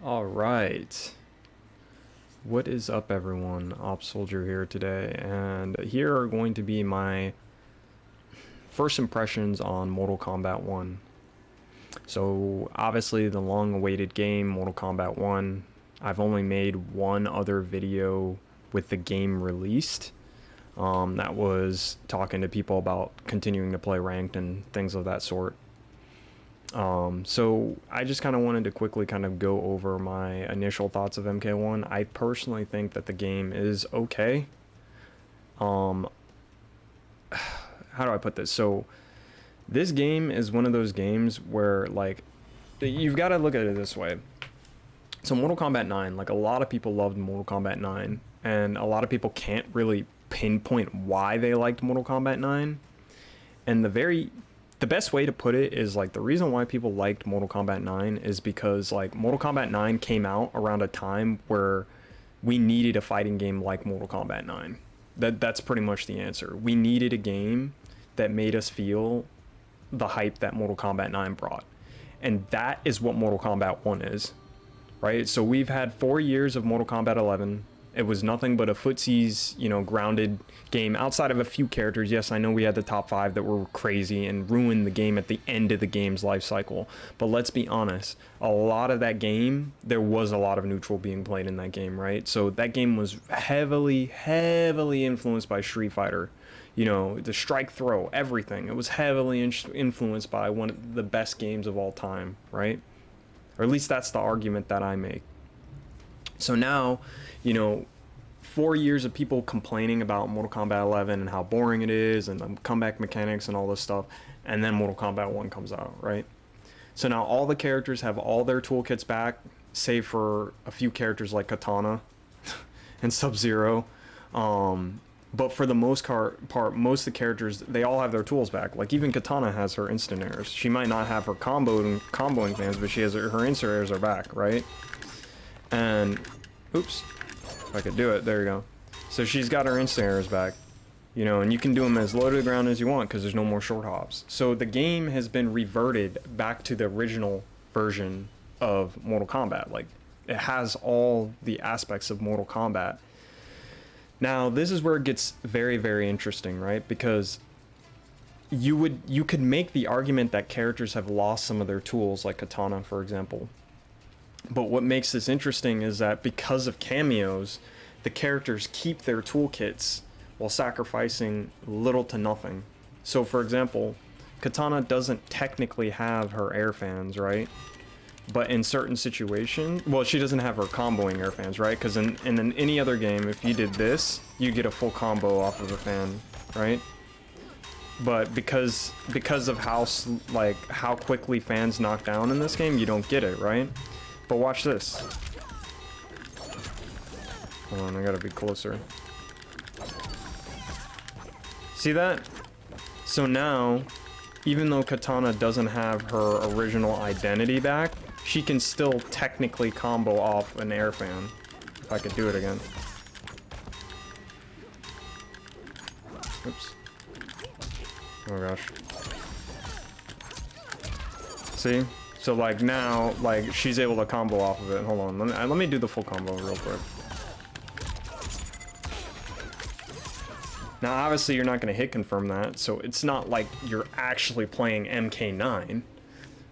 All right. What is up, everyone? Op Soldier here today, and here are going to be my first impressions on Mortal Kombat 1. So, obviously, the long awaited game, Mortal Kombat 1. I've only made one other video with the game released. That was talking to people about continuing to play ranked and things of that sort. So I just kind of wanted to quickly kind of go over my initial thoughts of MK1. I personally think that the game is okay. How do I put this? So this game is one of those games where, like, you've got to look at it this way. So Mortal Kombat 9, like, a lot of people loved Mortal Kombat 9, and a lot of people can't really pinpoint why they liked Mortal Kombat 9. And the best way to put it is, like, the reason why people liked Mortal Kombat 9 is because, like, Mortal Kombat 9 came out around a time where we needed a fighting game like Mortal Kombat 9. That's pretty much the answer. We needed a game that made us feel the hype that Mortal Kombat 9 brought. And that is what Mortal Kombat 1 is, right? So we've had 4 years of Mortal Kombat 11. It was nothing but a footsies, grounded game outside of a few characters. Yes, I know we had the top 5 that were crazy and ruined the game at the end of the game's life cycle. But let's be honest, a lot of that game, there was a lot of neutral being played in that game, right? So that game was heavily influenced by Street Fighter. The strike throw, everything. It was heavily influenced by one of the best games of all time, right? Or at least that's the argument that I make. So now, 4 years of people complaining about Mortal Kombat 11 and how boring it is and the comeback mechanics and all this stuff, and then Mortal Kombat 1 comes out, right? So now all the characters have all their toolkits back, save for a few characters like Katana and Sub-Zero. But for the most part, most of the characters, they all have their tools back. Like, even Katana has her instant airs. She might not have her comboing fans, but she has her instant airs are back, right? And, oops, if I could do it, there you go. So she's got her instant airs back, and you can do them as low to the ground as you want because there's no more short hops. So the game has been reverted back to the original version of Mortal Kombat. Like, it has all the aspects of Mortal Kombat. Now, this is where it gets very, very interesting, right? Because you could make the argument that characters have lost some of their tools, like Katana, for example. But what makes this interesting is that because of cameos, the characters keep their toolkits while sacrificing little to nothing. So, for example, Katana doesn't technically have her air fans, right? But in certain situations, well, she doesn't have her comboing air fans, right? Because in any other game, if you did this, you get a full combo off of a fan, right? But because of how quickly fans knock down in this game, you don't get it, right? But watch this. Hold on, I gotta be closer. See that? So now, even though Katana doesn't have her original identity back, she can still technically combo off an air fan. If I could do it again. Oops. Oh gosh. See? So, like, now, like, she's able to combo off of it. Hold on, let me do the full combo real quick. Now, obviously, you're not going to hit confirm that, so it's not like you're actually playing MK9.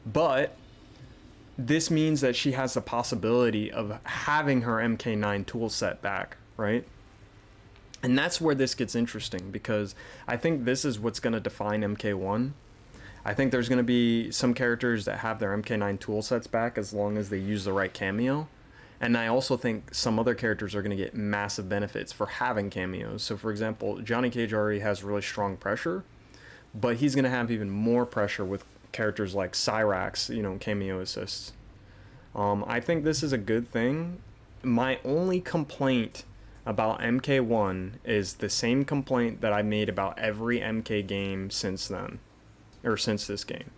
But this means that she has the possibility of having her MK9 tool set back, right? And that's where this gets interesting, because I think this is what's going to define MK1. I think there's going to be some characters that have their MK9 tool sets back as long as they use the right cameo. And I also think some other characters are going to get massive benefits for having cameos. So, for example, Johnny Cage already has really strong pressure, but he's going to have even more pressure with characters like Cyrax, cameo assists. I think this is a good thing. My only complaint about MK1 is the same complaint that I made about every MK game since then. Or since this game.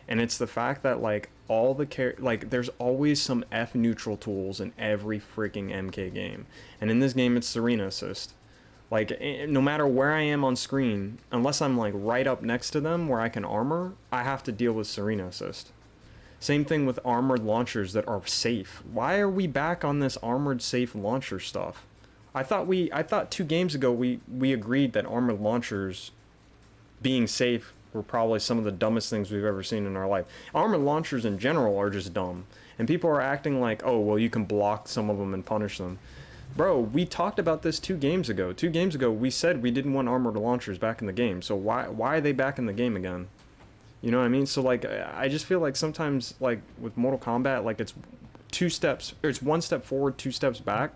And it's the fact that, like, all the there's always some F neutral tools in every freaking MK game. And in this game, it's Serena Assist. Like, no matter where I am on screen, unless I'm, like, right up next to them where I can armor, I have to deal with Serena Assist. Same thing with armored launchers that are safe. Why are we back on this armored safe launcher stuff? I thought 2 games ago we agreed that armored launchers being safe were probably some of the dumbest things we've ever seen in our life. Armored launchers in general are just dumb. And people are acting like, oh, well, you can block some of them and punish them. Bro, we talked about this 2 games ago. 2 games ago, we said we didn't want armored launchers back in the game. So why are they back in the game again? You know what I mean? So, like, I just feel like sometimes, like, with Mortal Kombat, like, it's 1 step forward, 2 steps back.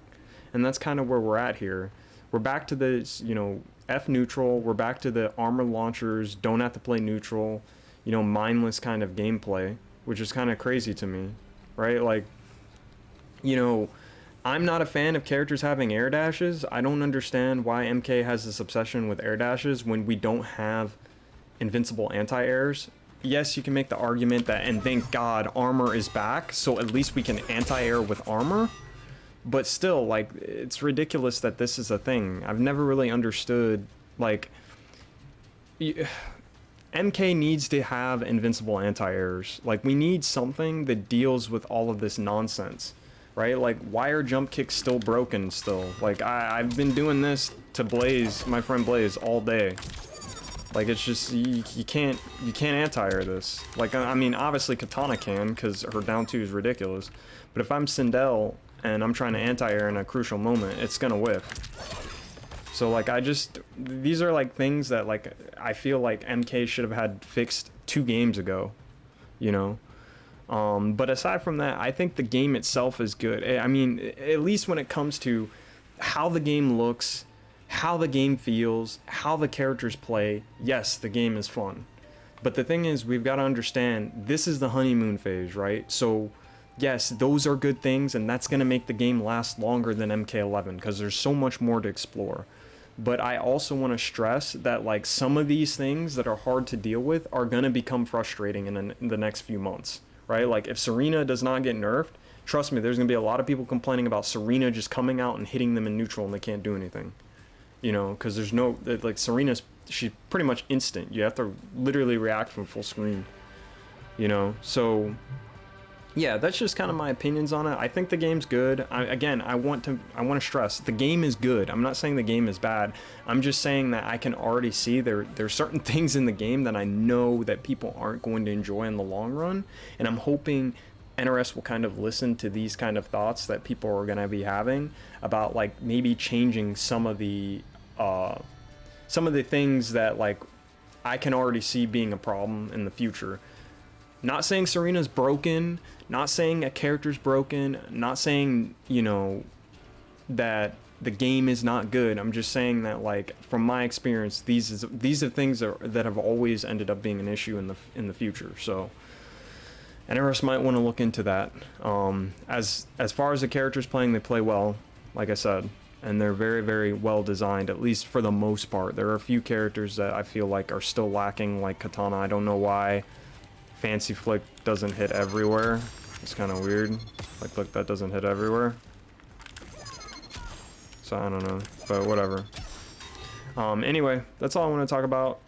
And that's kind of where we're at here. We're back to the, you know, F neutral. We're back to the armor launchers. Don't have to play neutral. You know, mindless kind of gameplay, which is kind of crazy to me, right? Like, you know, I'm not a fan of characters having air dashes. I don't understand why MK has this obsession with air dashes when we don't have invincible anti-airs. Yes, you can make the argument that, and thank God, armor is back, so at least we can anti-air with armor. But still, like, it's ridiculous that this is a thing. I've never really understood, like, MK needs to have invincible anti-airs. Like, we need something that deals with all of this nonsense, right? Like, why are jump kicks still broken still? Like, I've been doing this to Blaze, my friend Blaze, all day. Like, it's just, you can't anti-air this. Like, I mean, obviously Katana can, because her down 2 is ridiculous. But if I'm Sindel and I'm trying to anti-air in a crucial moment, it's gonna whiff. So, like, these are, like, things that, like, I feel like MK should have had fixed 2 games ago, you know? But aside from that, I think the game itself is good. I mean, at least when it comes to how the game looks, how the game feels, how the characters play, yes, the game is fun. But the thing is, we've got to understand, this is the honeymoon phase, right? So, yes, those are good things, and that's going to make the game last longer than MK11, because there's so much more to explore. But I also want to stress that, like, some of these things that are hard to deal with are going to become frustrating in the next few months, right? Like, if Serena does not get nerfed, trust me, there's going to be a lot of people complaining about Serena just coming out and hitting them in neutral and they can't do anything. You know, because there's no, like, she's pretty much instant. You have to literally react from full screen, you know? So, yeah, that's just kind of my opinions on it. I think the game's good. I want to stress, the game is good. I'm not saying the game is bad. I'm just saying that I can already see there's certain things in the game that I know that people aren't going to enjoy in the long run, and I'm hoping NRS will kind of listen to these kind of thoughts that people are going to be having about, like, maybe changing some of the things that, like, I can already see being a problem in the future. Not saying Serena's broken, not saying a character's broken, not saying, you know, that the game is not good. I'm just saying that, like, from my experience, these are things that have always ended up being an issue in the future. So NRS might want to look into that. As far as the characters playing, they play well, like I said, and they're very, very well designed, at least for the most part. There are a few characters that I feel like are still lacking, like Katana. I don't know why Fancy Flick doesn't hit everywhere. It's kind of weird. Like, look, that doesn't hit everywhere. So I don't know, but whatever. Anyway, that's all I want to talk about.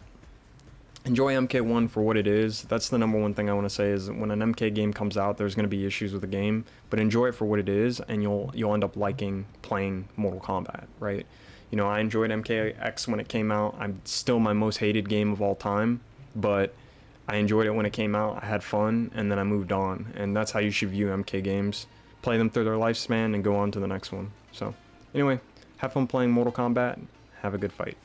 Enjoy MK1 for what it is. That's the number one thing I want to say, is when an MK game comes out, there's going to be issues with the game, but enjoy it for what it is, and you'll end up liking playing Mortal Kombat, right? You know, I enjoyed MKX when it came out. I'm still my most hated game of all time, but I enjoyed it when it came out. I had fun, and then I moved on, and that's how you should view MK games. Play them through their lifespan and go on to the next one. So, anyway, have fun playing Mortal Kombat. Have a good fight.